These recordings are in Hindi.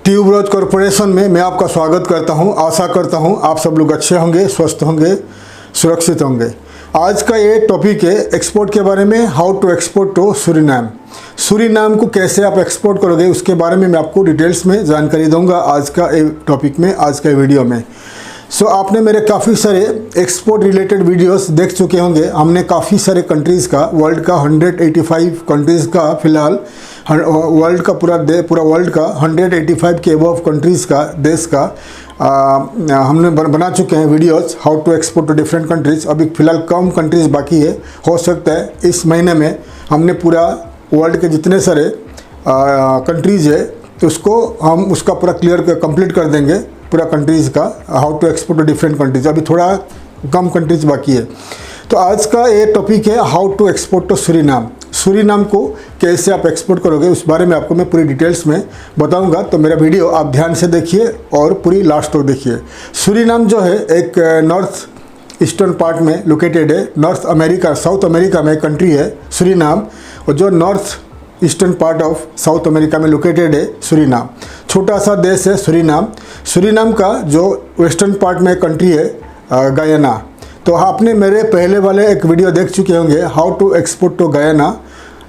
ट्यूबरोज कॉरपोरेशन में मैं आपका स्वागत करता हूं। आशा करता हूं आप सब लोग अच्छे होंगे, स्वस्थ होंगे, सुरक्षित होंगे। आज का ये टॉपिक है एक्सपोर्ट के बारे में, how to export to Suriname. Suriname को कैसे आप एक्सपोर्ट करोगे उसके बारे में मैं आपको डिटेल्स में जानकारी दूंगा आज का टॉपिक में, आज का वीडियो में। आपने मेरे काफ़ी सारे एक्सपोर्ट रिलेटेड वीडियोस देख चुके होंगे। हमने काफ़ी सारे कंट्रीज़ का, वर्ल्ड का 185 कंट्रीज़ का, फिलहाल वर्ल्ड का पूरा वर्ल्ड का 185 के अबव कंट्रीज़ का, देश का हमने बना चुके हैं videos, how to export to different countries. अभी फ़िलहाल कम कंट्रीज़ बाकी है। हो सकता है इस महीने में हमने पूरा वर्ल्ड के जितने सारे कंट्रीज़ है उसको हम उसका पूरा क्लियर कंप्लीट कर देंगे, पूरा कंट्रीज़ का how to export to different countries. अभी थोड़ा कम कंट्रीज़ बाकी है। तो आज का ये टॉपिक है how to export to Suriname. Suriname को कैसे आप एक्सपोर्ट करोगे उस बारे में आपको मैं पूरी डिटेल्स में बताऊंगा। तो मेरा वीडियो आप ध्यान से देखिए और पूरी लास्ट तक देखिए। सूरीनाम जो है एक नॉर्थ ईस्टर्न पार्ट में लोकेटेड है। नॉर्थ अमेरिका, साउथ अमेरिका में एक कंट्री है सूरीनाम, और जो north eastern part of south America में लोकेटेड है सूरीनाम। छोटा सा देश है सूरीनाम। सूरीनाम का जो वेस्टर्न पार्ट में कंट्री है गयाना। तो आपने मेरे पहले वाले एक वीडियो देख चुके होंगे how to export to Guyana.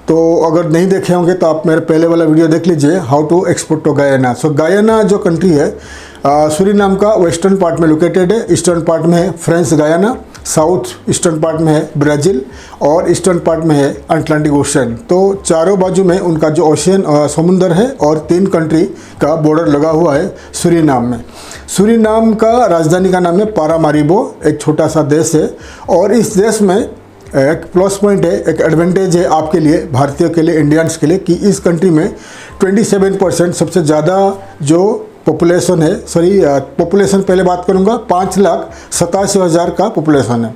तो अगर नहीं देखे होंगे तो आप मेरे पहले वाला वीडियो देख लीजिए, how to export to Guyana. Guyana जो कंट्री है सूरीनाम का वेस्टर्न पार्ट में लोकेटेड है। ईस्टर्न पार्ट में है French Guiana, south eastern part में है ब्राज़ील, और ईस्टर्न पार्ट में है अटलांटिक ओशन। तो चारों बाजू में उनका जो ओशन समुंदर है और 3 कंट्री का बॉर्डर लगा हुआ है सूरीनाम में। सूरीनाम का राजधानी का नाम है पारामारिबो, एक छोटा सा देश है। और इस देश में एक प्लस पॉइंट है, एक एडवांटेज है आपके लिए, भारतीयों के लिए, इंडियंस के लिए, कि इस कंट्री में 27% सबसे ज़्यादा जो पॉपुलेशन है, पॉपुलेशन पहले बात करूंगा, 5,87,000 का पॉपुलेशन है।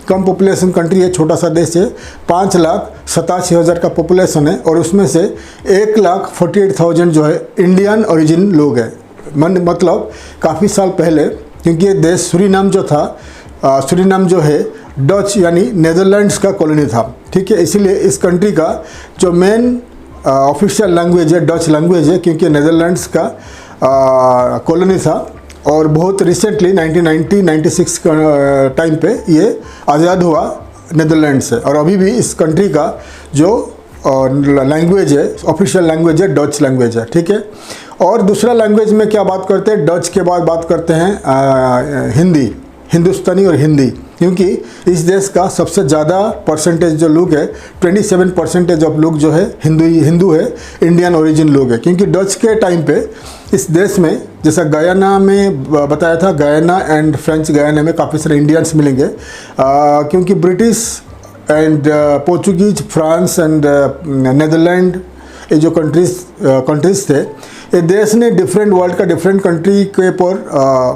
कम पॉपुलेशन कंट्री है, छोटा सा देश है। 5,87,000 का पॉपुलेशन है, और उसमें से 1,48,000 जो है इंडियन ओरिजिन लोग हैं। मतलब काफ़ी साल पहले, क्योंकि ये देश सूरीनाम जो था, सूरीनाम जो है डच यानी नेदरलैंड्स का कॉलोनी था, ठीक है। इसीलिए इस कंट्री का जो मेन ऑफिशियल लैंग्वेज है डच लैंग्वेज है, क्योंकि नेदरलैंड्स का कॉलोनी था। और बहुत रिसेंटली 1996 का टाइम पे ये आज़ाद हुआ नेदरलैंड से। और अभी भी इस कंट्री का जो लैंग्वेज है, ऑफिशियल लैंग्वेज है, डच लैंग्वेज है, ठीक है। और दूसरा लैंग्वेज में क्या बात करते हैं, डच के बाद बात करते हैं हिंदी, हिंदुस्तानी और हिंदी, क्योंकि इस देश का सबसे ज़्यादा परसेंटेज जो लोग है, 27% ऑफ लोग जो है हिंदू है, इंडियन ओरिजिन लोग है। क्योंकि डच के टाइम पे इस देश में, जैसा गयाना में बताया था, गयाना एंड फ्रेंच गयाना में काफ़ी सारे इंडियंस मिलेंगे, क्योंकि British and Portuguese, France and Netherland, ये जो कंट्रीज थे, ये देश ने डिफरेंट वर्ल्ड का डिफरेंट कंट्री के ऊपर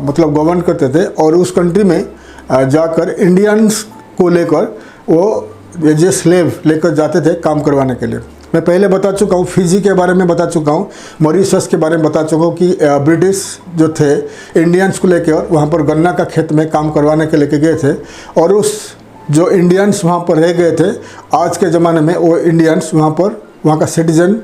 मतलब गवर्न करते थे। और उस कंट्री में जाकर इंडियंस को लेकर वो एज ए स्लेव लेकर जाते थे काम करवाने के लिए। मैं पहले बता चुका हूँ, फिजी के बारे में बता चुका हूँ, मॉरिशस के बारे में बता चुका हूँ कि ब्रिटिश जो थे इंडियंस को लेकर वहाँ पर गन्ना का खेत में काम करवाने के लेके गए थे। और उस जो इंडियंस वहाँ पर रह गए थे, आज के ज़माने में वो इंडियंस वहाँ का सिटीजन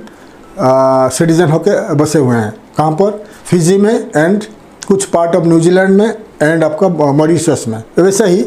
होकर बसे हुए हैं। कहाँ पर? फिजी में एंड कुछ पार्ट ऑफ न्यूजीलैंड में एंड आपका मॉरिशस में। वैसे ही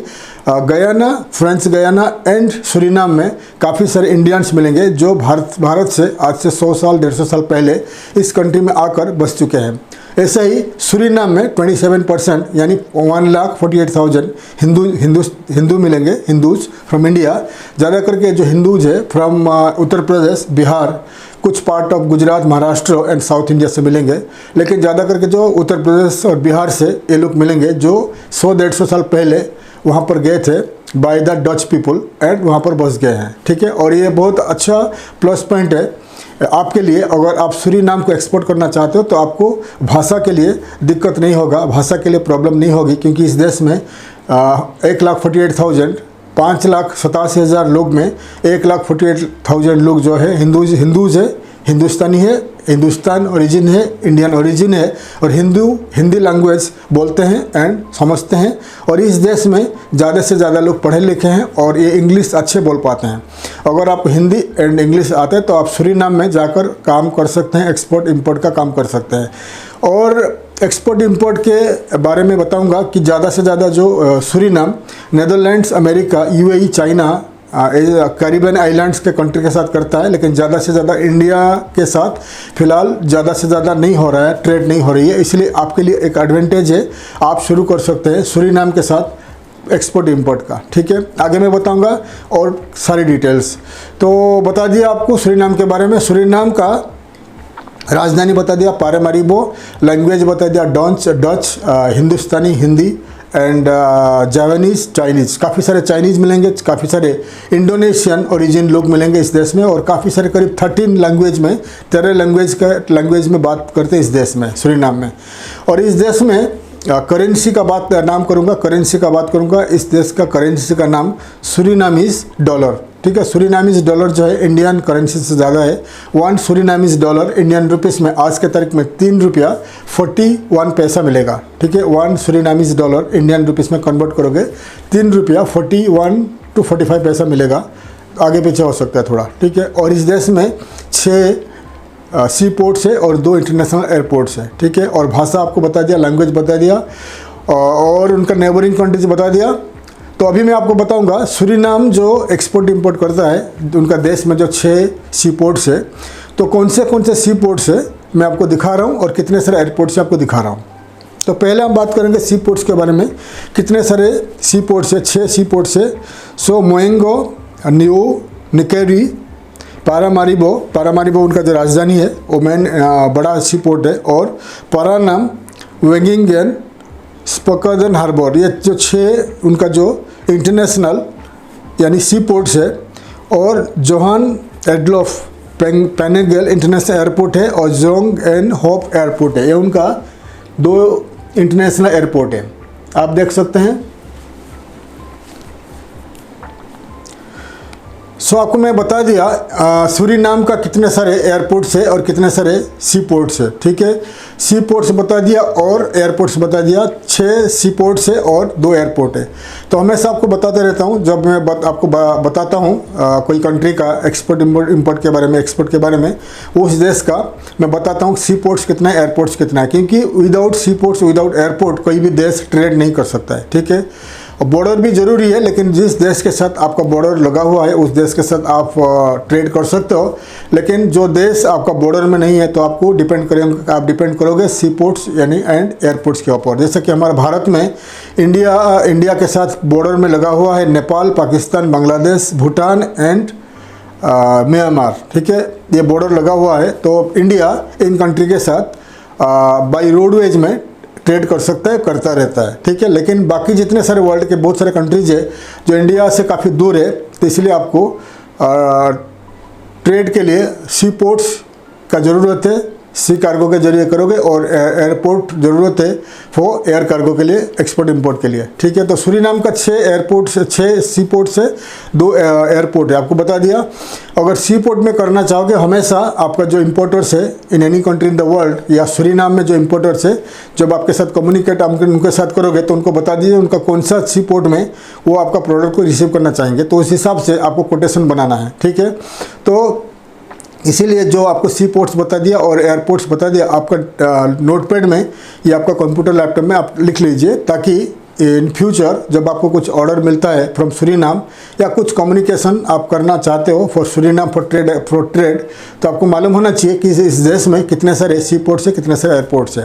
Guyana, French Guiana and Suriname में काफ़ी सारे इंडियंस मिलेंगे जो भारत से आज से 100 साल 150 साल पहले इस कंट्री में आकर बस चुके हैं। ऐसे ही सूरीनाम में 27% यानी 1,48,000 हिंदू मिलेंगे, हिंदूज फ्रॉम इंडिया। ज़्यादा करके जो हिंदूज है फ्रॉम उत्तर प्रदेश, बिहार, कुछ part of Gujarat, Maharashtra and south India से मिलेंगे। लेकिन ज़्यादा करके जो उत्तर प्रदेश और बिहार से ये लोग मिलेंगे जो 100-150 साल पहले वहाँ पर गए थे by the Dutch people and वहाँ पर बस गए हैं, ठीक है। और ये बहुत अच्छा प्लस पॉइंट है आपके लिए। अगर आप सूरीनाम को एक्सपोर्ट करना चाहते हो तो आपको भाषा के लिए दिक्कत नहीं होगा, भाषा के लिए प्रॉब्लम नहीं होगी, क्योंकि इस देश में 1,48,000, 5,87,000 लोग में 1,48,000 लोग जो है हिंदूज है, हिंदुस्तानी है, हिंदुस्तान ओरिजिन है, इंडियन ओरिजिन है, और हिंदी लैंग्वेज बोलते हैं एंड समझते हैं। और इस देश में ज़्यादा से ज़्यादा लोग पढ़े लिखे हैं और ये इंग्लिश अच्छे बोल पाते हैं। अगर आपको हिंदी एंड इंग्लिश आते हैं तो आप सूरीनाम में जाकर काम कर सकते हैं, एक्सपोर्ट इंपोर्ट का काम कर सकते हैं। और एक्सपोर्ट इंपोर्ट के बारे में बताऊंगा कि ज़्यादा से ज़्यादा जो Suriname, Netherlands, America, UAE, China, Caribbean islands के कंट्री के साथ करता है, लेकिन ज़्यादा से ज़्यादा इंडिया के साथ फ़िलहाल ज़्यादा से ज़्यादा नहीं हो रहा है, ट्रेड नहीं हो रही है। इसलिए आपके लिए एक एडवांटेज है, आप शुरू कर सकते हैं सूरीनाम के साथ एक्सपोर्ट इंपोर्ट का। ठीक है, आगे मैं बताऊंगा और सारी डिटेल्स। तो बता दिया आपको सूरीनाम के बारे में। सूरीनाम का राजधानी बता दिया पारामारिबो, लैंग्वेज बता दिया Dutch, Hindustani Hindi and Javanese Chinese. काफ़ी सारे चाइनीज़ मिलेंगे, काफ़ी सारे इंडोनेशियन ओरिजिन लोग मिलेंगे इस देश में, और काफ़ी सारे करीब 13 लैंग्वेज में 13 लैंग्वेज में बात करते हैं इस देश में, सूरीनाम में। और इस देश में करेंसी का बात करूंगा। इस देश का करेंसी का नाम सूरीनामीज डॉलर। ठीक है, सूरीनामीज डॉलर जो है इंडियन करेंसी से ज़्यादा है। 1 सूरीनामीज डॉलर इंडियन रुपीस में आज के तारीख में 3 रुपया 41 पैसा मिलेगा। ठीक है, 1 सूरीनामीज डॉलर इंडियन रुपीस में कन्वर्ट करोगे 3 रुपया 41 to 45 पैसा मिलेगा। आगे पीछे हो सकता है थोड़ा। ठीक है, और इस देश में 6 सी पोर्ट्स है और 2 इंटरनेशनल एयरपोर्ट्स है। ठीक है, और भाषा आपको बता दिया, लैंग्वेज बता दिया, और उनका नेबरिंग कंट्रीज बता दिया। तो अभी मैं आपको बताऊंगा सूरीनाम जो एक्सपोर्ट इंपोर्ट करता है, उनका देश में जो 6 सी पोर्ट्स है, तो कौन से सी पोर्ट्स है मैं आपको दिखा रहा हूँ, और कितने सारे एयरपोर्ट्स आपको दिखा रहा हूँ। तो पहले हम बात करेंगे सी पोर्ट्स के बारे में। कितने सारे सी पोर्ट्स है? 6 सी पोर्ट्स है। सो मोएंगो, न्यू निकेरी, पारामारिबो उनका जो राजधानी है, वो मेन बड़ा सी पोर्ट है, और परानाम, वेंगिंगन, स्पकर्दन हार्बर, ये जो 6 उनका जो इंटरनेशनल यानी सी पोर्ट्स है। और जोहान एडलोफ पेनेगल इंटरनेशनल एयरपोर्ट है, और जोंग एंड होप एयरपोर्ट है। ये उनका 2 इंटरनेशनल एयरपोर्ट है, आप देख सकते हैं। सो आपको मैं बता दिया सूरीनाम का कितने सारे एयरपोर्ट्स है और कितने सारे सी पोर्ट्स है। ठीक है, सी पोर्ट्स बता दिया और एयरपोर्ट्स बता दिया। 6 सी पोर्ट्स है और 2 एयरपोर्ट है। तो हमेशा आपको बताते रहता हूँ, जब मैं आपको बताता हूँ कोई कंट्री का एक्सपोर्ट इंपोर्ट के बारे में, एक्सपोर्ट के बारे में, उस देश का मैं बताता हूँ सी पोर्ट्स कितना है, एयरपोर्ट्स कितना है, क्योंकि विदाउट सी पोर्ट्स, विदाउट एयरपोर्ट कोई भी देश ट्रेड नहीं कर सकता है। ठीक है, बॉर्डर भी ज़रूरी है, लेकिन जिस देश के साथ आपका बॉर्डर लगा हुआ है उस देश के साथ आप ट्रेड कर सकते हो। लेकिन जो देश आपका बॉर्डर में नहीं है, तो आपको आप डिपेंड करोगे सी पोर्ट्स यानी एंड एयरपोर्ट्स के ऊपर। जैसे कि हमारे भारत में इंडिया के साथ बॉर्डर में लगा हुआ है नेपाल, पाकिस्तान, बांग्लादेश, भूटान एंड म्यांमार। ठीक है, ये बॉर्डर लगा हुआ है, तो इंडिया इन कंट्री के साथ बाई रोडवेज में ट्रेड कर सकता है, करता रहता है। ठीक है, लेकिन बाकी जितने सारे वर्ल्ड के बहुत सारे कंट्रीज है जो इंडिया से काफ़ी दूर है, तो इसलिए आपको ट्रेड के लिए सी पोर्ट्स का ज़रूरत है, सी कार्गो के जरिए करोगे, और एयरपोर्ट ज़रूरत है वो एयर कार्गो के लिए, एक्सपोर्ट इंपोर्ट के लिए। ठीक है, तो सूरीनाम का 6 सी पोर्ट्स है, 2 एयरपोर्ट है, आपको बता दिया। अगर सी पोर्ट में करना चाहोगे, हमेशा आपका जो इंपोर्टर्स है in any country in the world, या सूरीनाम में जो इंपोर्टर्स है, जब आपके साथ कम्युनिकेट उनके साथ करोगे, तो उनको बता दीजिए उनका कौन सा सी पोर्ट में वो आपका प्रोडक्ट को रिसीव करना चाहेंगे, तो उस हिसाब से आपको कोटेशन बनाना है। ठीक है, तो इसीलिए जो आपको सी पोर्ट्स बता दिया और एयरपोर्ट्स बता दिया, आपका नोटपैड में या आपका कंप्यूटर लैपटॉप में आप लिख लीजिए, ताकि इन फ्यूचर जब आपको कुछ ऑर्डर मिलता है फ्रॉम सूरीनाम, या कुछ कम्युनिकेशन आप करना चाहते हो फॉर सूरीनाम फॉर ट्रेड, तो आपको मालूम होना चाहिए कि इस देश में कितने सारे सी पोर्ट्स है, कितने सारे एयरपोर्ट्स है।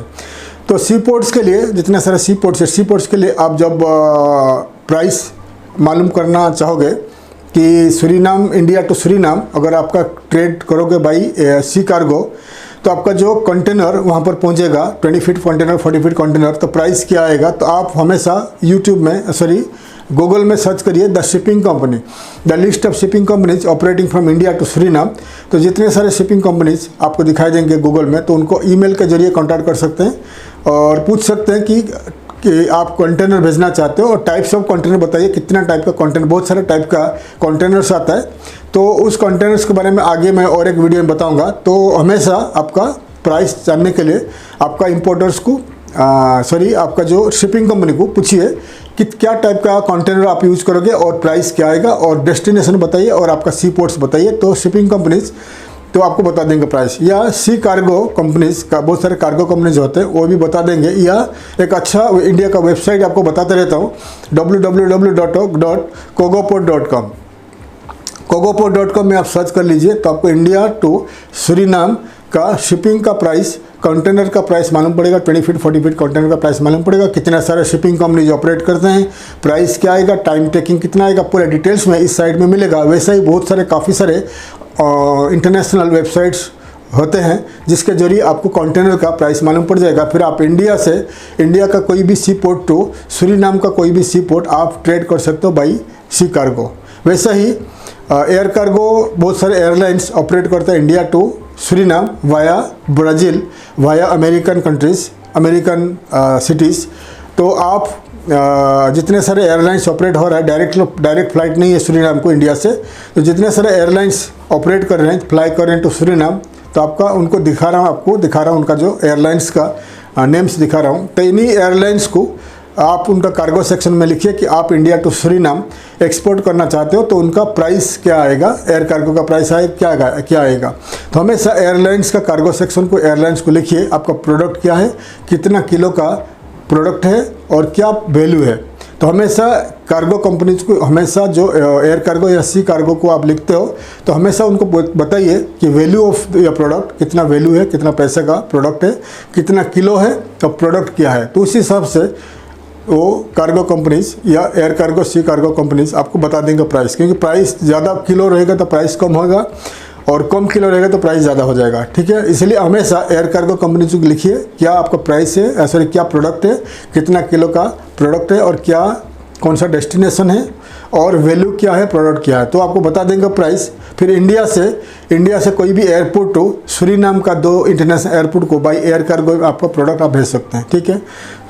तो सी पोर्ट्स के लिए, जितने सारे सी पोर्ट्स है, सी पोर्ट्स के लिए आप जब प्राइस मालूम करना चाहोगे कि सूरीनाम, इंडिया टू सूरीनाम अगर आपका ट्रेड करोगे बाई सी कार्गो, तो आपका जो कंटेनर वहाँ पर पहुँचेगा 20 फीट कंटेनर, 40 फीट कंटेनर, तो प्राइस क्या आएगा, तो आप हमेशा यूट्यूब में गूगल में सर्च करिए the shipping company, the list of shipping companies operating from India to Suriname. तो जितने सारे शिपिंग कंपनीज आपको दिखाई देंगे गूगल में, तो उनको ईमेल के जरिए कॉन्टैक्ट कर सकते हैं और पूछ सकते हैं कि आप कंटेनर भेजना चाहते हो, और टाइप्स ऑफ कंटेनर बताइए, कितना टाइप का कंटेनर, बहुत सारे टाइप का कंटेनर्स आता है, तो उस कंटेनर्स के बारे में आगे मैं और एक वीडियो में बताऊंगा। तो हमेशा आपका प्राइस जानने के लिए आपका इंपोर्टर्स को आपका जो शिपिंग कंपनी को पूछिए कि क्या टाइप का कंटेनर आप यूज़ करोगे और प्राइस क्या आएगा, और डेस्टिनेशन बताइए और आपका सी पोर्ट्स बताइए। तो शिपिंग कंपनीज तो आपको बता देंगे प्राइस। या सी कार्गो कंपनीज का, बहुत सारे कार्गो कंपनीज होते हैं, वो भी बता देंगे। या एक अच्छा इंडिया का वेबसाइट आपको बताते रहता हूँ, www.kogoport.com। कोगोपोर्ट.com में आप सर्च कर लीजिए तो आपको इंडिया टू सूरीनाम का शिपिंग का प्राइस, कंटेनर का प्राइस मालूम पड़ेगा। 20 फीट 40 फीट कंटेनर का प्राइस मालूम पड़ेगा। कितने सारे शिपिंग कंपनीज ऑपरेट करते हैं, प्राइस क्या आएगा, टाइम टेकिंग कितना आएगा, पूरे डिटेल्स में इस साइट में मिलेगा। वैसे ही बहुत सारे काफ़ी सारे इंटरनेशनल वेबसाइट्स होते हैं जिसके जरिए आपको कंटेनर का प्राइस मालूम पड़ जाएगा। फिर आप इंडिया से, इंडिया का कोई भी सी पोर्ट टू सूरीनाम का कोई भी सी पोर्ट आप ट्रेड कर सकते हो बाई सी कार्गो। वैसे ही एयर कार्गो बहुत सारे एयरलाइंस ऑपरेट करते हैं India to Suriname via Brazil, via American countries, American cities. तो आप जितने सारे एयरलाइंस ऑपरेट हो रहा है, डायरेक्ट फ़्लाइट नहीं है सूरीनाम को इंडिया से, तो जितने सारे एयरलाइंस ऑपरेट कर रहे हैं, फ्लाई कर रहे हैं टू सूरीनाम, तो आपका उनको दिखा रहा हूँ, आपको दिखा रहा हूँ उनका जो एयरलाइंस का नेम्स दिखा रहा हूँ। तो इन्हीं एयरलाइंस को आप उनका कार्गो सेक्शन में लिखिए कि आप इंडिया टू सूरीनाम एक्सपोर्ट करना चाहते हो, तो उनका प्राइस क्या आएगा, एयर कार्गो का प्राइस क्या आएगा। तो हमेशा एयरलाइंस का कार्गो सेक्शन को, एयरलाइंस को लिखिए आपका प्रोडक्ट क्या है, कितना किलो का प्रोडक्ट है और क्या वैल्यू है। तो हमेशा कार्गो कंपनीज को, हमेशा जो एयर कार्गो या सी कार्गो को आप लिखते हो तो हमेशा उनको बताइए कि वैल्यू ऑफ योर प्रोडक्ट, कितना वैल्यू है, कितना पैसे का प्रोडक्ट है, कितना किलो है और प्रोडक्ट क्या है। तो उस हिसाब से वो कार्गो कंपनीज या एयर कार्गो, सी कार्गो कंपनीज आपको बता देंगे प्राइस। क्योंकि प्राइस ज़्यादा किलो रहेगा तो प्राइस कम होगा और कम किलो रहेगा तो प्राइस ज़्यादा हो जाएगा, ठीक है। इसलिए हमेशा एयर कार्गो कंपनीज को लिखिए क्या आपका प्राइस है, सॉरी क्या प्रोडक्ट है, कितना किलो का प्रोडक्ट है और क्या कौन सा डेस्टिनेशन है और वैल्यू क्या है, प्रोडक्ट क्या है, तो आपको बता देंगे प्राइस। फिर इंडिया से कोई भी एयरपोर्ट टू सूरीनाम का 2 इंटरनेशनल एयरपोर्ट को बाई एयर कार्गो आपका प्रोडक्ट आप भेज सकते हैं, ठीक है।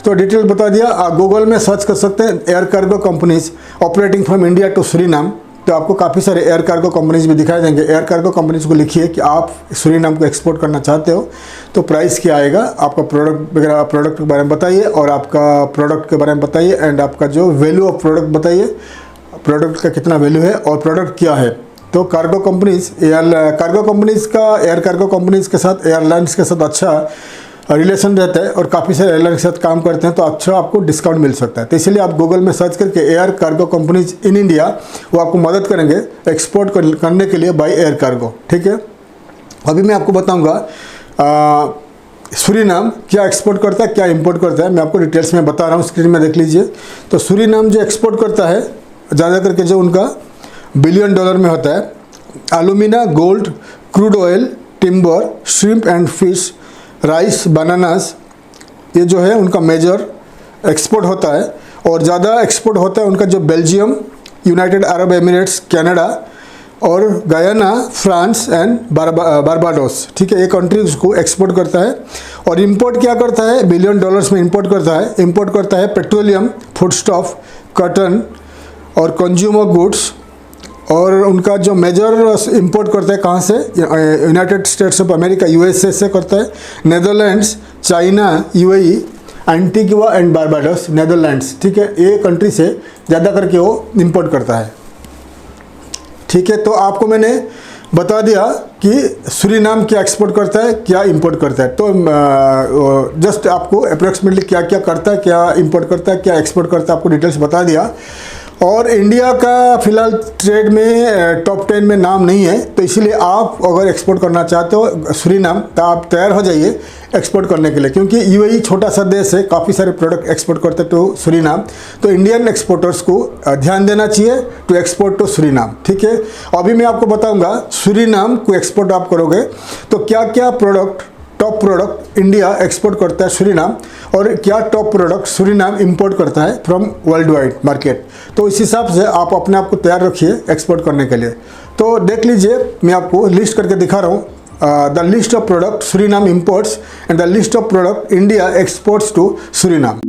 तो डिटेल बता दिया। आप गूगल में सर्च कर सकते हैं air cargo companies operating from India to Suriname, तो आपको काफ़ी सारे एयर कार्गो कंपनीज भी दिखाई देंगे। एयर कार्गो कंपनीज को लिखिए कि आप सूरीनाम को एक्सपोर्ट करना चाहते हो तो प्राइस क्या आएगा, आपका प्रोडक्ट वगैरह, प्रोडक्ट के बारे में बताइए और आपका प्रोडक्ट के बारे में बताइए एंड आपका जो वैल्यू ऑफ प्रोडक्ट बताइए, प्रोडक्ट का कितना वैल्यू है और प्रोडक्ट क्या है। तो कार्गो कंपनीज, कार्गो कंपनीज का, एयर कार्गो कंपनीज के साथ, एयरलाइंस के साथ अच्छा रिलेशन रहता है और काफ़ी सारे एयरलाइन के साथ काम करते हैं तो अच्छा आपको डिस्काउंट मिल सकता है। तो इसलिए आप गूगल में सर्च करके air cargo companies in India, वो आपको मदद करेंगे एक्सपोर्ट करने के लिए बाय एयर कार्गो, ठीक है। अभी मैं आपको बताऊंगा सूरीनाम क्या एक्सपोर्ट करता है, क्या इंपोर्ट करता है, मैं आपको डिटेल्स में बता रहा हूँ, स्क्रीन में देख लीजिए। तो सूरीनाम जो एक्सपोर्ट करता है ज़्यादा करके जो उनका $1 बिलियन में होता है, alumina, gold, crude oil, timber, shrimp and fish, rice, bananas, ये जो है उनका मेजर एक्सपोर्ट होता है। और ज़्यादा एक्सपोर्ट होता है उनका जो Belgium, United Arab Emirates, Canada और गयाना, फ्रांस एंड बारबाडोस, ठीक है। ये कंट्रीज को एक्सपोर्ट करता है। और इंपोर्ट क्या करता है, $1 बिलियन में इंपोर्ट करता है। इंपोर्ट करता है पेट्रोलियम, फूडस्टॉफ, कॉटन और कंज्यूमर गुड्स। और उनका जो मेजर इंपोर्ट करता है कहाँ से, United states of America, USA से करता है, Netherlands, China, UAE, Antigua and Barbados, Netherlands, ठीक है। ये कंट्री से ज़्यादा करके वो इंपोर्ट करता है, ठीक है। तो आपको मैंने बता दिया कि सूरीनाम क्या एक्सपोर्ट करता है, क्या इंपोर्ट करता है। तो जस्ट आपको अप्रोक्सीमेटली क्या क्या करता है, क्या इंपोर्ट करता है, क्या एक्सपोर्ट करता है, आपको डिटेल्स बता दिया। और इंडिया का फ़िलहाल ट्रेड में टॉप 10 में नाम नहीं है, तो इसलिए आप अगर एक्सपोर्ट करना चाहते हो सूरीनाम तो आप तैयार हो जाइए एक्सपोर्ट करने के लिए। क्योंकि यूएई छोटा सा देश है, काफ़ी सारे प्रोडक्ट एक्सपोर्ट करते हैं टू सूरीनाम, तो इंडियन एक्सपोर्टर्स को ध्यान देना चाहिए टू एक्सपोर्ट टू सूरीनाम, ठीक है। अभी मैं आपको बताऊँगा सूरीनाम को एक्सपोर्ट आप करोगे तो क्या क्या product, top product India export करता है सूरीनाम और क्या टॉप प्रोडक्ट सूरीनाम इंपोर्ट करता है फ्रॉम वर्ल्ड वाइड मार्केट। तो इस हिसाब से आप अपने आप को तैयार रखिए एक्सपोर्ट करने के लिए। तो देख लीजिए, मैं आपको लिस्ट करके दिखा रहा हूँ the list of product Suriname imports and the list of product India exports to Suriname.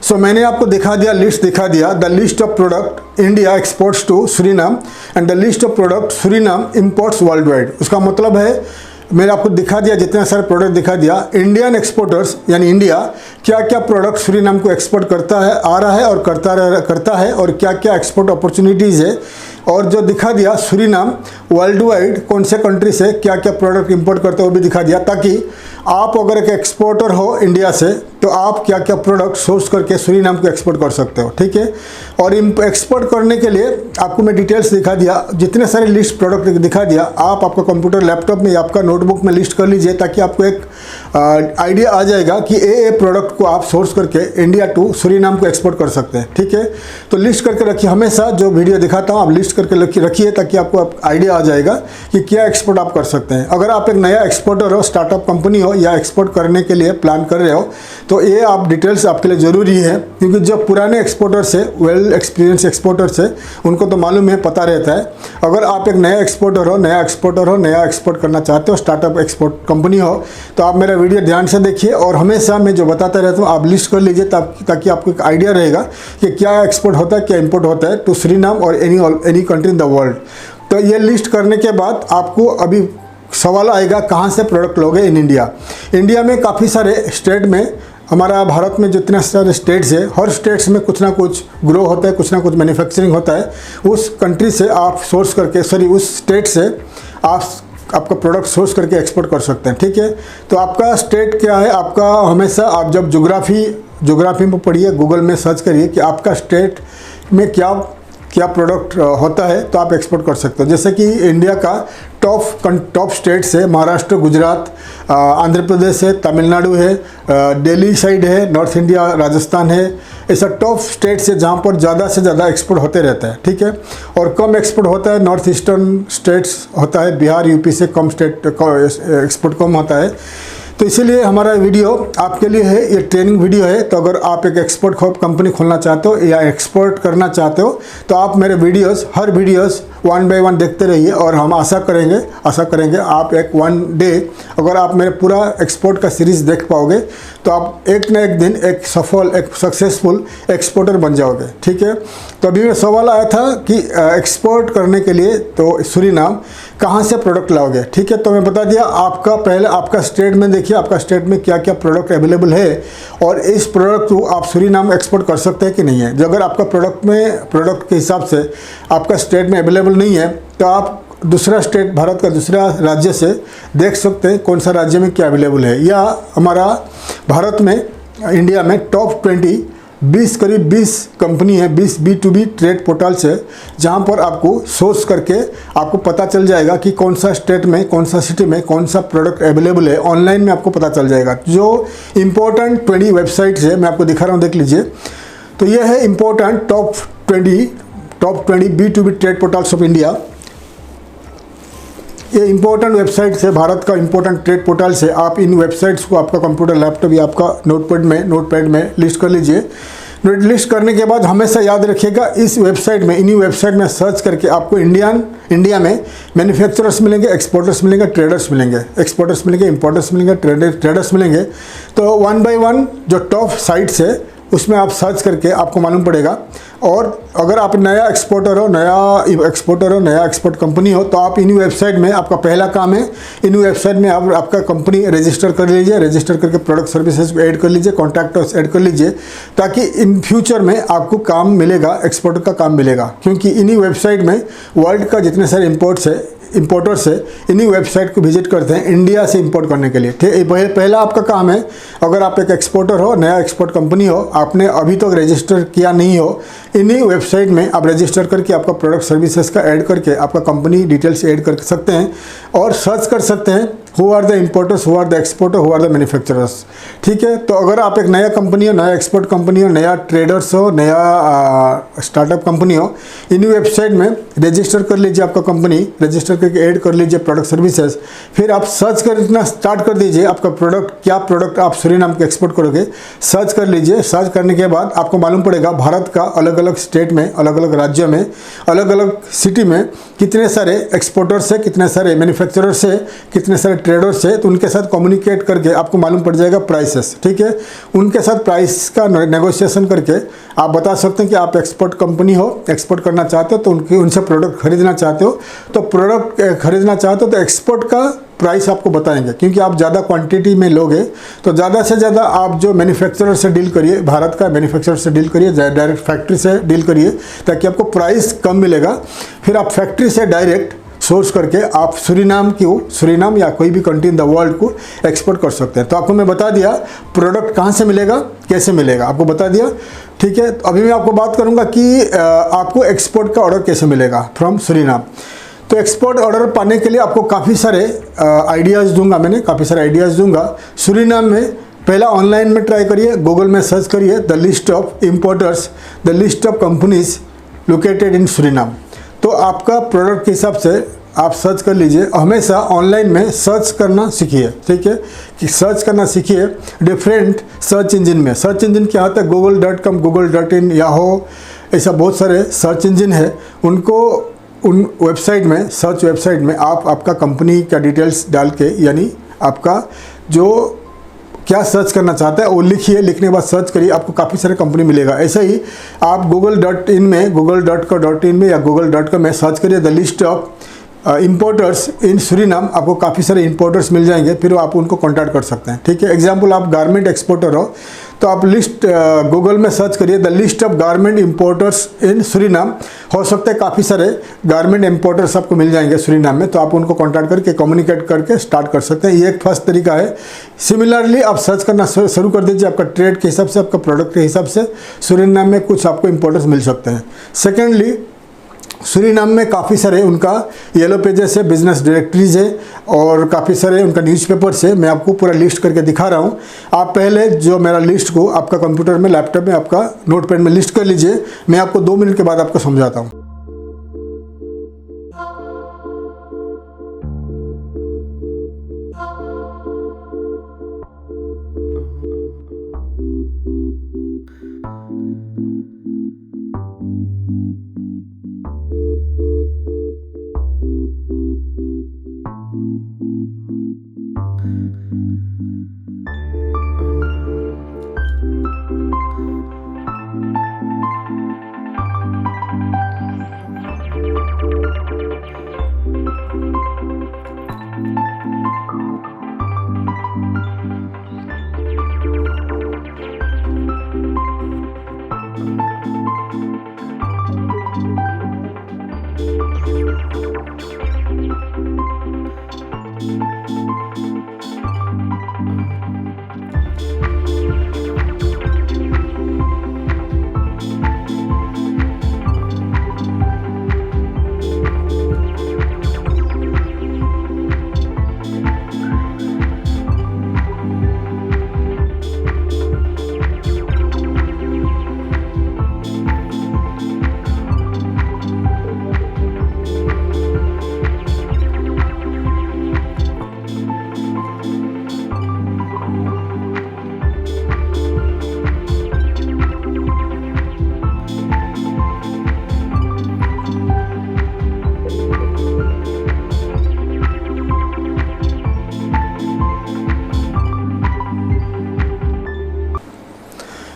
So मैंने आपको दिखा दिया, लिस्ट दिखा दिया, the list of product India exports to Suriname and the list of product Suriname imports worldwide. उसका मतलब है मैंने आपको दिखा दिया, जितने सारे प्रोडक्ट दिखा दिया, इंडियन एक्सपोर्टर्स यानी इंडिया क्या क्या प्रोडक्ट सूरीनाम को एक्सपोर्ट करता है, आ रहा है और करता है और क्या क्या एक्सपोर्ट अपॉर्चुनिटीज़ है, और जो दिखा दिया सूरीनाम वर्ल्ड वाइड कौन से कंट्री से क्या क्या प्रोडक्ट इंपोर्ट करते हैं वो भी दिखा दिया, ताकि आप अगर एक एक्सपोर्टर हो इंडिया से तो आप क्या क्या प्रोडक्ट सोर्स करके सूरीनाम को एक्सपोर्ट कर सकते हो, ठीक है। और एक्सपोर्ट करने के लिए आपको मैं डिटेल्स दिखा दिया, जितने सारे लिस्ट प्रोडक्ट दिखा दिया, आप आपका कंप्यूटर लैपटॉप में या आपका नोटबुक में लिस्ट कर लीजिए, ताकि आपको एक आइडिया आ जाएगा कि ए प्रोडक्ट को आप सोर्स करके इंडिया टू सूरीनाम को एक्सपोर्ट कर सकते हैं, ठीक है। तो लिस्ट करके रखिए, हमेशा जो वीडियो दिखाता हूँ आप लिस्ट करके रखिए, ताकि आपको आइडिया आ जाएगा कि क्या एक्सपोर्ट आप कर सकते हैं। अगर आप एक नया एक्सपोर्टर हो, स्टार्टअप कंपनी हो या एक्सपोर्ट करने के लिए प्लान कर रहे हो, तो ये आप डिटेल्स आपके लिए ज़रूरी है, क्योंकि जो पुराने एक्सपोर्टर्स है, वेल एक्सपीरियंस एक्सपोर्टर्स है, उनको तो मालूम है, पता रहता है। अगर आप एक नया एक्सपोर्टर हो, नया एक्सपोर्ट करना चाहते हो, स्टार्टअप एक्सपोर्ट कंपनी हो, तो आप मेरा वीडियो ध्यान से देखिए, और हमेशा मैं जो बताता रहता हूँ आप लिस्ट कर लीजिए, ताकि आपको एक आइडिया रहेगा कि क्या एक्सपोर्ट होता है, क्या इंपोर्ट होता है टू सूरीनाम और any country in the world. तो ये लिस्ट करने के बाद आपको अभी सवाल आएगा कहाँ से प्रोडक्ट लोगे इन इंडिया। इंडिया में काफ़ी सारे स्टेट में, हमारा भारत में जितने सारे स्टेट्स है, हर स्टेट्स में कुछ ना कुछ ग्रो होता है, कुछ ना कुछ मैन्युफैक्चरिंग होता है। उस कंट्री से आप सोर्स करके उस स्टेट से आपका प्रोडक्ट सोर्स करके एक्सपोर्ट कर सकते हैं, ठीक है। तो आपका स्टेट क्या है, आपका हमेशा आप जब ज्योग्राफी में पढ़िए, गूगल में सर्च करिए कि आपका स्टेट में क्या प्रोडक्ट होता है, तो आप एक्सपोर्ट कर सकते हो। जैसे कि इंडिया का टॉप स्टेट्स है महाराष्ट्र, गुजरात, आंध्र प्रदेश है, तमिलनाडु है, दिल्ली साइड है, नॉर्थ इंडिया राजस्थान है, ऐसा टॉप स्टेट्स है जहाँ पर ज़्यादा से ज़्यादा एक्सपोर्ट होते रहता है, ठीक है। और कम एक्सपोर्ट होता है नॉर्थ ईस्टर्न स्टेट्स होता है, बिहार यूपी से कम एक्सपोर्ट कम होता है। तो इसीलिए हमारा वीडियो आपके लिए है, ये ट्रेनिंग वीडियो है। तो अगर आप एक एक्सपोर्ट कंपनी खोलना चाहते हो या एक्सपोर्ट करना चाहते हो, तो आप मेरे हर वीडियोस 1 बाय 1 देखते रहिए, और हम आशा करेंगे आप एक 1 डे अगर आप मेरे पूरा एक्सपोर्ट का सीरीज़ देख पाओगे, तो आप एक ना एक दिन एक सक्सेसफुल एक्सपोर्टर बन जाओगे, ठीक है। तो अभी में सवाल आया था कि एक्सपोर्ट करने के लिए तो सूरीनाम कहाँ से प्रोडक्ट लाओगे, ठीक है। तो मैं बता दिया, आपका स्टेट में देखिए, आपका स्टेट में क्या क्या प्रोडक्ट अवेलेबल है, और इस प्रोडक्ट को आप सूरीनाम एक्सपोर्ट कर सकते हैं कि नहीं है। जो अगर आपका प्रोडक्ट के हिसाब से आपका स्टेट में अवेलेबल नहीं है, तो आप दूसरा स्टेट, भारत का दूसरा राज्य से देख सकते हैं कौन सा राज्य में क्या अवेलेबल है। या हमारा भारत में, इंडिया में टॉप करीब 20 कंपनी है, 20 B2B ट्रेड पोर्टल्स है, जहां पर आपको सोर्स करके आपको पता चल जाएगा कि कौन सा स्टेट में, कौन सा सिटी में कौन सा प्रोडक्ट अवेलेबल है। ऑनलाइन में आपको पता चल जाएगा। जो इम्पोर्टेंट 20 वेबसाइट्स है, मैं आपको दिखा रहा हूँ, देख लीजिए। तो ये है important top 20 B2B trade portals of India. ये इंपॉर्टेंट वेबसाइट्स है, भारत का इंपॉर्टेंट ट्रेड पोर्टल्स है। आप इन वेबसाइट्स को आपका कंप्यूटर, लैपटॉप या आपका नोटपैड में लिस्ट कर लीजिए। लिस्ट करने के बाद हमेशा याद रखिएगा, इन्हीं वेबसाइट में सर्च करके आपको इंडिया में मैन्युफैक्चरर्स मिलेंगे, एक्सपोर्टर्स मिलेंगे, ट्रेडर्स मिलेंगे, इंपोर्टर्स मिलेंगे, ट्रेडर्स मिलेंगे। तो 1 बाय 1 जो टॉप साइट्स है उसमें आप सर्च करके आपको मालूम पड़ेगा। और अगर आप नया एक्सपोर्ट कंपनी हो, तो आप इन वेबसाइट में, आपका पहला काम है इन वेबसाइट में आप आपका कंपनी रजिस्टर कर लीजिए। रजिस्टर करके प्रोडक्ट सर्विसेज को ऐड कर लीजिए, कॉन्ट्रैक्टर्स ऐड कर लीजिए, ताकि इन फ्यूचर में आपको काम मिलेगा, एक्सपोर्टर का काम मिलेगा। क्योंकि इन्हीं वेबसाइट में वर्ल्ड का जितने सारे इंपोर्टर्स है इन्हीं वेबसाइट को विजिट करते हैं इंडिया से इंपोर्ट करने के लिए, ठीक। पहला आपका काम है, अगर आप एक एक्सपोर्टर हो, नया एक्सपोर्ट कंपनी हो, आपने अभी तक रजिस्टर किया नहीं हो, इन्हीं वेबसाइट में आप रजिस्टर करके आपका प्रोडक्ट सर्विसेज का ऐड करके आपका कंपनी डिटेल्स ऐड कर सकते हैं, और सर्च कर सकते हैं who are the importers, who are the exporter, who are the manufacturers, ठीक है। तो अगर आप एक नया कंपनी हो, नया एक्सपोर्ट कंपनी हो, नया ट्रेडर्स हो, नया स्टार्टअप कंपनी हो, इन वेबसाइट में रजिस्टर कर लीजिए आपका कंपनी, रजिस्टर करके ऐड कर लीजिए प्रोडक्ट सर्विसेज। फिर आप सर्च करना स्टार्ट कर दीजिए, आपका क्या प्रोडक्ट आप सूरीनाम को एक्सपोर्ट करोगे, सर्च कर लीजिए। सर्च करने के बाद आपको मालूम पड़ेगा भारत का अलग अलग स्टेट में, अलग अलग राज्यों में, अलग अलग सिटी में कितने सारे एक्सपोर्टर्स है, कितने सारे मैन्युफैक्चरर्स है, कितने सारे ट्रेडर्स है तो उनके साथ कम्युनिकेट करके आपको मालूम पड़ जाएगा प्राइसेस, ठीक है। उनके साथ प्राइस का नेगोशिएशन करके आप बता सकते हैं कि आप एक्सपोर्ट कंपनी हो, एक्सपोर्ट करना चाहते हो, तो उनसे प्रोडक्ट खरीदना चाहते हो, तो प्रोडक्ट खरीदना चाहते हो तो एक्सपोर्ट का प्राइस आपको बताएंगे, क्योंकि आप ज़्यादा क्वांटिटी में लोगे तो ज़्यादा से ज़्यादा आप जो मैन्युफैक्चरर से डील करिए, भारत का मैन्युफैक्चरर से डील करिए, डायरेक्ट फैक्ट्री से डील करिए, ताकि आपको प्राइस कम मिलेगा। फिर आप फैक्ट्री से डायरेक्ट सोर्स करके आप सूरीनाम या कोई भी कंट्री इन द वर्ल्ड को एक्सपोर्ट कर सकते हैं। तो आपको मैं बता दिया प्रोडक्ट कहाँ से मिलेगा, कैसे मिलेगा, आपको बता दिया, ठीक है। तो अभी मैं आपको बात करूँगा कि आपको एक्सपोर्ट का ऑर्डर कैसे मिलेगा फ्रॉम सूरीनाम। तो एक्सपोर्ट ऑर्डर पाने के लिए आपको काफ़ी सारे आइडियाज़ दूंगा, मैंने काफ़ी सारे आइडियाज़ दूंगा। सूरीनाम में पहला ऑनलाइन में ट्राई करिए, गूगल में सर्च करिए the list of importers, the list of companies located in Suriname. तो आपका प्रोडक्ट के हिसाब से आप सर्च कर लीजिए। हमेशा ऑनलाइन में सर्च करना सीखिए, ठीक है, कि सर्च करना सीखिए डिफरेंट सर्च इंजन में। सर्च इंजन क्या होता है, google.com, google.in, याहो, ऐसा बहुत सारे सर्च इंजन है। उन वेबसाइट में, सर्च वेबसाइट में आप आपका कंपनी का डिटेल्स डाल के, यानी आपका जो क्या सर्च करना चाहता है वो लिखिए, लिखने के बाद सर्च करिए, आपको काफ़ी सारे कंपनी मिलेगा। ऐसे ही आप google.in में, google.co.in में या google.com में सर्च करिए the list of importers in Suriname, आपको काफ़ी सारे इम्पोर्टर्स मिल जाएंगे, फिर आप उनको कॉन्टैक्ट कर सकते हैं, ठीक है। एग्जाम्पल, आप गारमेंट एक्सपोर्टर हो तो आप लिस्ट गूगल में सर्च करिए the list of garment importers in Suriname. हो सकता है काफ़ी सारे गारमेंट इम्पोर्टर्स आपको मिल जाएंगे सूरीनाम में, तो आप उनको कॉन्टैक्ट करके कम्युनिकेट करके स्टार्ट कर सकते हैं। ये एक फर्स्ट तरीका है। सिमिलरली आप सर्च करना शुरू कर दीजिए, आपका ट्रेड के हिसाब से, आपका प्रोडक्ट के हिसाब से सूरीनाम में कुछ आपको इम्पोर्टर्स मिल सकते हैं। सेकेंडली, सूरीनाम में काफ़ी सारे उनका येलो पेजेस है, बिजनेस डायरेक्टरीज है और काफ़ी सारे उनका न्यूज़पेपर्स है। मैं आपको पूरा लिस्ट करके दिखा रहा हूँ। आप पहले जो मेरा लिस्ट को आपका कंप्यूटर में, लैपटॉप में, आपका नोटपैड में लिस्ट कर लीजिए। मैं आपको 2 मिनट के बाद आपको समझाता हूँ।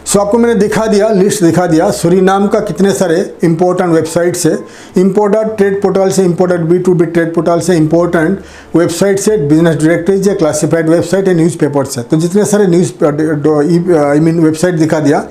सो आपको मैंने दिखा दिया, लिस्ट दिखा दिया सूरीनाम का कितने सारे इंपॉर्टेंट वेबसाइट्स है, इंपोर्टेंट ट्रेड पोर्टल से, इंपोर्टेंट B2B ट्रेड पोर्टल से, इंपॉर्टेंट वेबसाइट से, बिजनेस डायरेक्टरीज है, क्लासिफाइड वेबसाइट है, न्यूज़पेपर्स है। तो जितने सारे वेबसाइट दिखा दिया,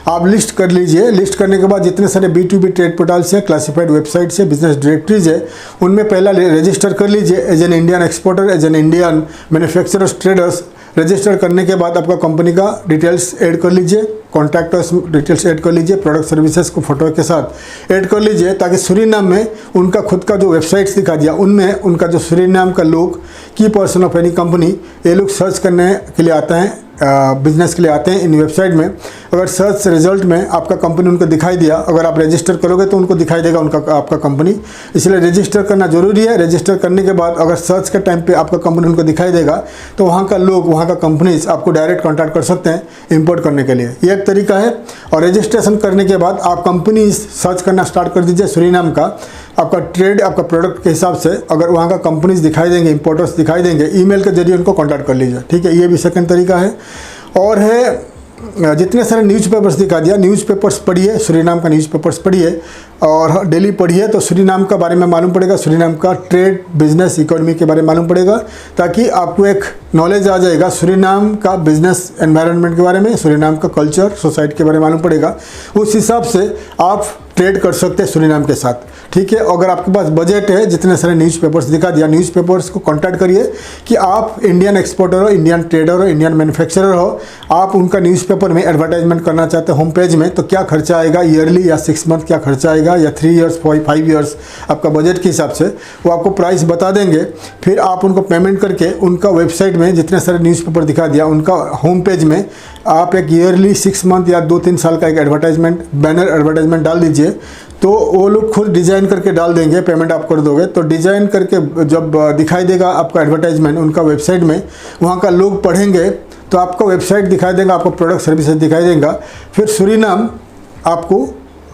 आप लिस्ट कर लीजिए। लिस्ट करने के बाद जितने सारे B2B ट्रेड पोर्टल से, क्लासिफाइड वेबसाइट से, बिजनेस डायरेक्टरीज है, उनमें पहला रजिस्टर कर लीजिए as an Indian exporter, as an Indian manufacturers traders. Register करने के बाद आपका कंपनी का डिटेल्स ऐड कर लीजिए, कॉन्टैक्टर्स डिटेल्स ऐड कर लीजिए, प्रोडक्ट सर्विसेज को फोटो के साथ ऐड कर लीजिए, ताकि सूरीनाम में उनका खुद का जो वेबसाइट्स दिखा दिया, उनमें उनका जो सूरीनाम का लोग, की पर्सन ऑफ एनी कंपनी, ये लोग सर्च करने के लिए आते हैं, बिजनेस के लिए आते हैं इन वेबसाइट में। अगर सर्च रिजल्ट में आपका कंपनी उनको दिखाई दिया, अगर आप रजिस्टर करोगे तो उनको दिखाई देगा उनका आपका कंपनी, इसलिए रजिस्टर करना जरूरी है। रजिस्टर करने के बाद अगर सर्च के टाइम पे आपका कंपनी उनको दिखाई देगा तो वहाँ का लोग, वहाँ का कंपनीज आपको डायरेक्ट कॉन्टैक्ट कर सकते हैं इंपोर्ट करने के लिए। ये एक तरीका है। और रजिस्ट्रेशन करने के बाद आप कंपनी सर्च करना स्टार्ट कर दीजिए सूरीनाम का। आपका ट्रेड, आपका प्रोडक्ट के हिसाब से अगर वहाँ का कंपनीज दिखाई देंगे, इंपोर्टर्स दिखाई देंगे, ईमेल के जरिए उनको कांटेक्ट कर लीजिए, ठीक है। ये भी सेकंड तरीका है। और है जितने सारे न्यूज़पेपर्स दिखा दिया, न्यूज़पेपर्स पढ़िए, सूरीनाम का न्यूज़पेपर्स पढ़िए और डेली पढ़िए, तो सूरीनाम का बारे में मालूम पड़ेगा, सूरीनाम का ट्रेड, बिजनेस, इकोनॉमी के बारे में मालूम पड़ेगा, ताकि आपको एक नॉलेज आ जाएगा सूरीनाम का बिजनेस एनवायरनमेंट के बारे में, सूरीनाम का कल्चर, सोसाइटी के बारे में मालूम पड़ेगा। उस हिसाब से आप ट्रेड कर सकते हैं सूरीनाम के साथ, ठीक है। अगर आपके पास बजट है, जितने सारे न्यूज़पेपर्स दिखा दिया, न्यूज़पेपर्स को कांटेक्ट करिए कि आप इंडियन एक्सपोर्टर हो, इंडियन ट्रेडर हो, इंडियन मैन्युफैक्चरर हो, आप उनका न्यूज़पेपर में एडवर्टाइजमेंट करना चाहते हैं होम पेज में, तो क्या खर्चा आएगा ईयरली या 6 मंथ क्या खर्चा आएगा या 3 ईयर्स 5 ईयर्स, आपका बजट के हिसाब से वो आपको प्राइस बता देंगे। फिर आप उनको पेमेंट करके उनका वेबसाइट में जितने सारे न्यूज़पेपर दिखा दिया, उनका होम पेज में आप एक ईयरली 6 मंथ या 2-3 साल का एक एडवर्टाइजमेंट, बैनर एडवर्टाइजमेंट डाल दीजिए, तो वो लोग खुद डिज़ाइन करके डाल देंगे, पेमेंट आप कर दोगे तो डिज़ाइन करके जब दिखाई देगा आपका एडवर्टाइजमेंट उनका वेबसाइट में, वहाँ का लोग पढ़ेंगे तो आपका वेबसाइट दिखाई देगा, आपको प्रोडक्ट सर्विसेज दिखाई देगा। फिर सूरीनाम आपको,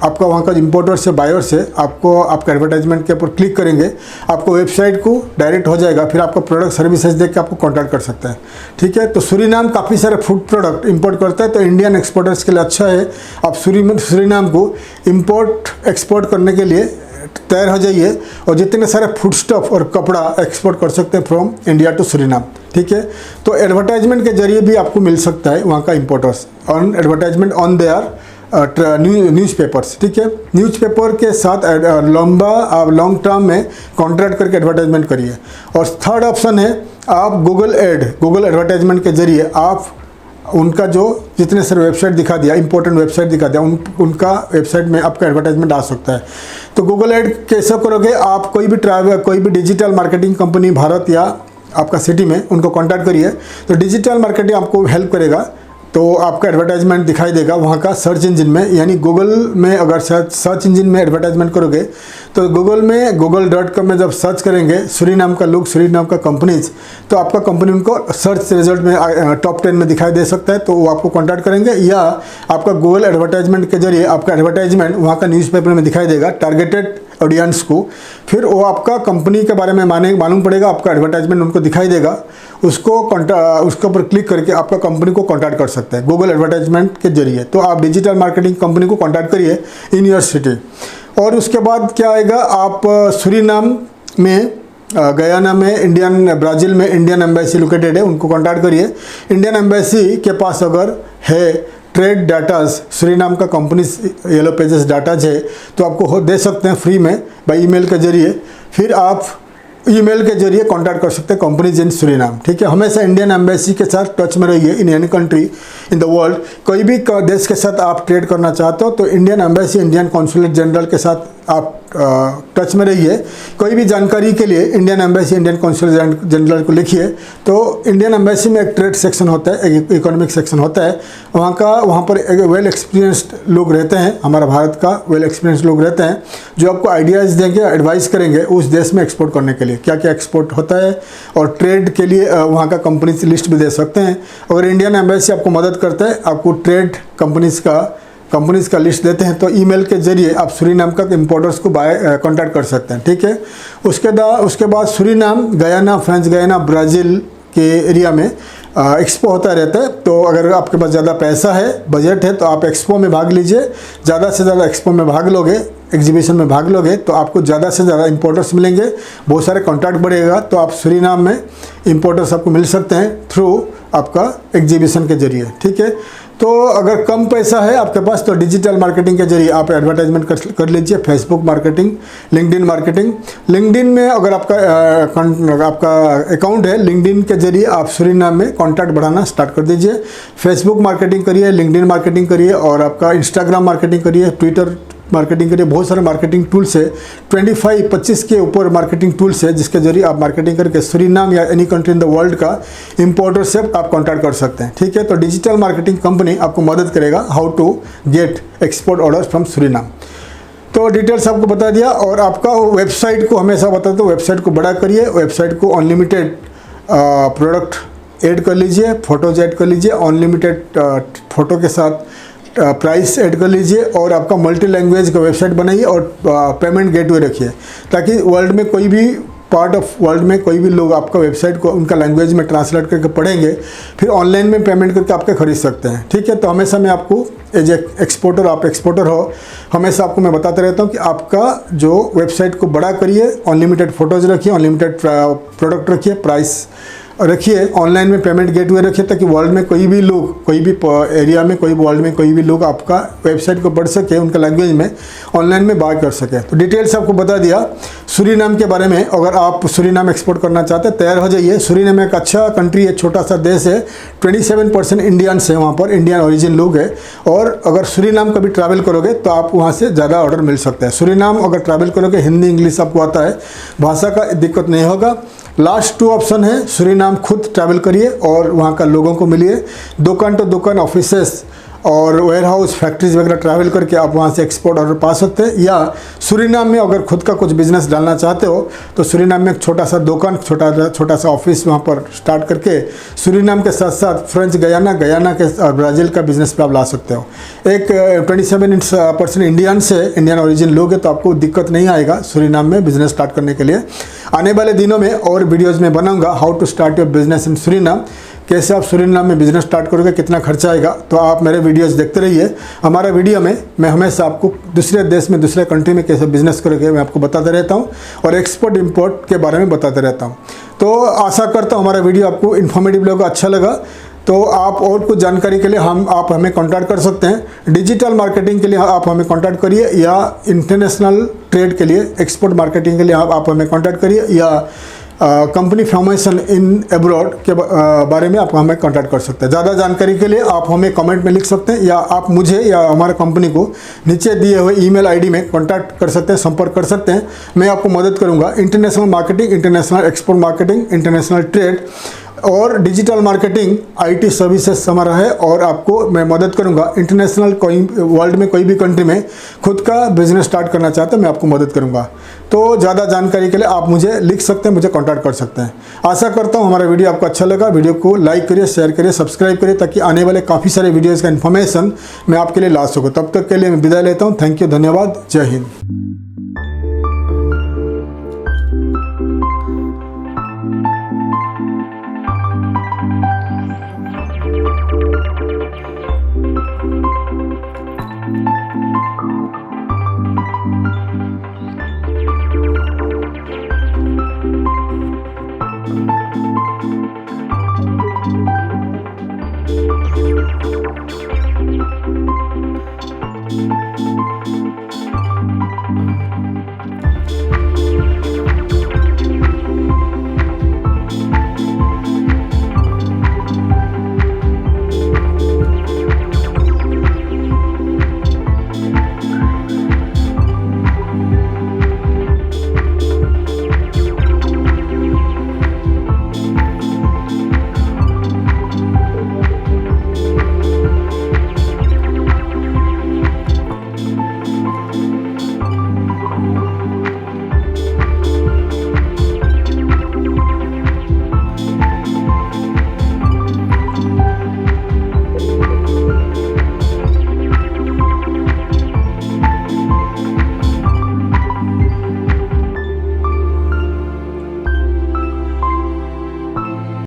आपका वहाँ का इंपोर्टर से, बायर से आपको आपका एडवर्टाइजमेंट के ऊपर क्लिक करेंगे, आपको वेबसाइट को डायरेक्ट हो जाएगा, फिर आपका प्रोडक्ट सर्विसेज देख के आपको कांटेक्ट कर सकता है, ठीक है। तो सूरीनाम काफ़ी सारे फूड प्रोडक्ट इंपोर्ट करता है, तो इंडियन एक्सपोर्टर्स के लिए अच्छा है, आप सूरीनाम को इंपोर्ट एक्सपोर्ट करने के लिए तैयार हो जाइए और जितने सारे फूड स्टफ और कपड़ा एक्सपोर्ट कर सकते हैं फ्रॉम इंडिया टू सूरीनाम, ठीक है। तो एडवर्टाइजमेंट के जरिए भी आपको मिल सकता है वहाँ का importers, on advertisement on their newspapers, ठीक है। न्यूज़पेपर के साथ लॉन्ग टर्म में कॉन्ट्रैक्ट करके एडवर्टाइजमेंट करिए। और थर्ड ऑप्शन है आप गूगल एडवर्टाइजमेंट के जरिए आप उनका जो जितने सारे वेबसाइट दिखा दिया, इंपॉर्टेंट वेबसाइट दिखा दिया, उनका वेबसाइट में आपका एडवर्टाइजमेंट आ सकता है। तो गूगल एड कैसे करोगे, आप कोई भी डिजिटल मार्केटिंग कंपनी भारत या आपका सिटी में उनको कॉन्टैक्ट करिए, तो डिजिटल मार्केटिंग आपको हेल्प करेगा, तो आपका एडवर्टाइजमेंट दिखाई देगा वहाँ का सर्च इंजन में, यानी गूगल में अगर सर्च इंजन में एडवर्टाइजमेंट करोगे तो गूगल में google.com में जब सर्च करेंगे सूरीनाम का लोग, सूरीनाम का कंपनीज, तो आपका कंपनी उनको सर्च रिजल्ट में टॉप 10 में दिखाई दे सकता है, तो वो आपको कॉन्टैक्ट करेंगे। या आपका गूगल एडवर्टाइजमेंट के जरिए आपका एडवर्टाइजमेंट वहाँ का न्यूज़पेपर में दिखाई देगा टारगेटेड ऑडियंस को, फिर वो आपका कंपनी के बारे में मालूम पड़ेगा, आपका एडवर्टाइजमेंट उनको दिखाई देगा, उसके ऊपर क्लिक करके आपका कंपनी को कांटेक्ट कर सकते हैं गूगल एडवर्टाइजमेंट के जरिए। तो आप डिजिटल मार्केटिंग कंपनी को कांटेक्ट करिए इन योर सिटी। और उसके बाद क्या आएगा, आप सूरीनाम में, गयाना में, ब्राज़ील में इंडियन एम्बेसी लोकेटेड है, उनको कांटेक्ट करिए। इंडियन एम्बेसी के पास अगर है ट्रेड डाटाज, सूरीनाम का कंपनी येलो पेजेस डाटाज है, तो आपको दे सकते हैं फ्री में बाय ईमेल के जरिए। फिर आप ईमेल के जरिए कांटेक्ट कर सकते हैं कंपनीज इन सूरीनाम, ठीक है। हमेशा इंडियन एम्बेसी के साथ टच में रहिए, in any country in the world, कोई भी देश के साथ आप ट्रेड करना चाहते हो तो Indian embassy, Indian consulate general के साथ आप टच में रहिए। कोई भी जानकारी के लिए Indian embassy, Indian consulate general को लिखिए। तो इंडियन एम्बेसी में एक ट्रेड सेक्शन होता है, एक इकोनॉमिक सेक्शन होता है, वहाँ पर एक वेल एक्सपीरियंस्ड लोग रहते हैं, हमारा भारत का वेल एक्सपीरियंस्ड लोग रहते हैं, जो आपको आइडियाज़ देंगे, एडवाइस करेंगे उस देश में एक्सपोर्ट करने के लिए, क्या क्या एक्सपोर्ट होता है, और ट्रेड के लिए वहाँ का कंपनी की लिस्ट भी दे सकते हैं। अगर इंडियन एम्बेसी आपको मदद करता है, आपको ट्रेड कंपनीज़ का लिस्ट देते हैं, तो ईमेल के जरिए आप सूरीनाम का इंपोर्टर्स को कांटेक्ट कर सकते हैं, ठीक है। उसके बाद Suriname, Guyana, French Guyana, Brazil के एरिया में एक्सपो होता रहता है। तो अगर आपके पास ज़्यादा पैसा है, बजट है, तो आप एक्सपो में भाग लीजिए। ज़्यादा से ज़्यादा एक्सपो में भाग लोगे, एग्जीबिशन में भाग लोगे, तो आपको ज़्यादा से ज़्यादा इंपोर्टर्स मिलेंगे, बहुत सारे कॉन्टैक्ट बढ़ेगा, तो आप सूरीनाम में इंपोर्टर्स आपको मिल सकते हैं थ्रू आपका एग्जीबिशन के जरिए, ठीक है। तो अगर कम पैसा है आपके पास, तो डिजिटल मार्केटिंग के जरिए आप एडवर्टाइजमेंट कर लीजिए, Facebook marketing, LinkedIn marketing. LinkedIn में अगर आपका अकाउंट है, लिंक्डइन के जरिए आप सूरीनाम में कॉन्टैक्ट बढ़ाना स्टार्ट कर दीजिए। फेसबुक मार्केटिंग करिए, लिंक्डइन मार्केटिंग करिए, और आपका इंस्टाग्राम मार्केटिंग करिए, ट्विटर मार्केटिंग करिए। बहुत सारे मार्केटिंग टूल्स है, 25 के ऊपर मार्केटिंग टूल्स है, जिसके जरिए आप मार्केटिंग करके सूरीनाम या any country in the world का इंपोर्टर से आप कॉन्टैक्ट कर सकते हैं, ठीक है। तो डिजिटल मार्केटिंग कंपनी आपको मदद करेगा how to get export orders from Suriname. तो डिटेल्स आपको बता दिया। और आपका वेबसाइट को हमेशा बताता हूँ, वेबसाइट को बड़ा करिए, वेबसाइट को अनलिमिटेड प्रोडक्ट ऐड कर लीजिए, फोटोज ऐड कर लीजिए, अनलिमिटेड फ़ोटो के साथ प्राइस ऐड कर लीजिए और आपका मल्टी लैंग्वेज का वेबसाइट बनाइए और पेमेंट गेटवे रखिए, ताकि वर्ल्ड में कोई भी पार्ट ऑफ वर्ल्ड में कोई भी लोग आपका वेबसाइट को उनका लैंग्वेज में ट्रांसलेट करके पढ़ेंगे, फिर ऑनलाइन में पेमेंट करके आपके खरीद सकते हैं। ठीक है, तो हमेशा मैं आपको एज ए एक्सपोर्टर, आप एक्सपोर्टर हो, हमेशा आपको मैं बताता रहता हूँ कि आपका जो वेबसाइट को बड़ा करिए, अनलिमिटेड फ़ोटोज़ रखिए, अनलिमिटेड प्रोडक्ट रखिए, प्राइस रखिए, ऑनलाइन में पेमेंट गेटवे रखिए, ताकि वर्ल्ड में कोई भी लोग, कोई भी एरिया में, कोई वर्ल्ड में कोई भी लोग आपका वेबसाइट को पढ़ सके, उनका लैंग्वेज में ऑनलाइन में बाय कर सके। तो डिटेल्स आपको बता दिया सूरीनाम के बारे में। अगर आप सूरीनाम एक्सपोर्ट करना चाहते हैं, तैयार हो जाइए। सूरीनाम एक अच्छा कंट्री है, छोटा सा देश है, 27% इंडियंस है वहाँ पर, इंडियन ओरिजिन लोग हैं। और अगर सूरीनाम कभी ट्रैवल करोगे तो आप वहाँ से ज़्यादा ऑर्डर मिल सकता है। सूरीनाम अगर ट्रैवल करोगे, हिंदी इंग्लिश आपको आता है, भाषा का दिक्कत नहीं होगा। लास्ट 2 ऑप्शन है, सूरीनाम खुद ट्रैवल करिए और वहाँ का लोगों को मिलिए, दुकान टू दुकान, ऑफिसेस और वेयर हाउस, फैक्ट्रीज वगैरह ट्रैवल करके आप वहाँ से एक्सपोर्ट ऑर्डर पा सकते हैं। या सूरीनाम में अगर खुद का कुछ बिजनेस डालना चाहते हो तो सूरीनाम में एक छोटा सा दुकान, छोटा सा ऑफिस वहाँ पर स्टार्ट करके सूरीनाम के साथ साथ फ्रेंच गयाना के और ब्राज़ील का बिजनेस पे आप ला सकते हो। एक 27% इंडियंस है, इंडियन ओरिजिन लोग हैं, तो आपको दिक्कत नहीं आएगा सूरीनाम में बिजनेस स्टार्ट करने के लिए। आने वाले दिनों में और वीडियोज़ में बनाऊँगा how to start your business in Suriname, कैसे आप सूरीनाम में बिजनेस स्टार्ट करोगे, कितना खर्चा आएगा। तो आप मेरे वीडियोस देखते रहिए। हमारा वीडियो में मैं हमेशा आपको दूसरे देश में, दूसरे कंट्री में कैसे बिजनेस करोगे मैं आपको बताता रहता हूं और एक्सपोर्ट इंपोर्ट के बारे में बताते रहता हूं। तो आशा करता हूं हमारा वीडियो आपको इन्फॉर्मेटिव लगा, अच्छा लगा। तो आप और कुछ जानकारी के लिए आप हमें कांटेक्ट कर सकते हैं। डिजिटल मार्केटिंग के लिए आप हमें कांटेक्ट करिए, या इंटरनेशनल ट्रेड के लिए, एक्सपोर्ट मार्केटिंग के लिए आप हमें कांटेक्ट करिए, या कंपनी फॉर्मेशन इन अब्रॉड के बारे में आप हमें कांटेक्ट कर सकते हैं। ज़्यादा जानकारी के लिए आप हमें कमेंट में लिख सकते हैं, या आप मुझे या हमारे कंपनी को नीचे दिए हुए ईमेल आईडी में कांटेक्ट कर सकते हैं, संपर्क कर सकते हैं। मैं आपको मदद करूंगा। International marketing, international export marketing, international trade और डिजिटल मार्केटिंग, IT सर्विसेज हमारा है, और आपको मैं मदद करूंगा। इंटरनेशनल कोई वर्ल्ड में कोई भी कंट्री में खुद का बिजनेस स्टार्ट करना चाहते हैं, मैं आपको मदद करूंगा। तो ज़्यादा जानकारी के लिए आप मुझे लिख सकते हैं, मुझे कांटेक्ट कर सकते हैं। आशा करता हूं हमारा वीडियो आपको अच्छा लगा। वीडियो को लाइक करिए, शेयर करिए, सब्सक्राइब करिए, ताकि आने वाले काफ़ी सारे वीडियोज़ का इन्फॉर्मेशन मैं आपके लिए ला सकूँ। तब तक के लिए मैं विदाई लेता हूँ। थैंक यू, धन्यवाद, जय हिंद।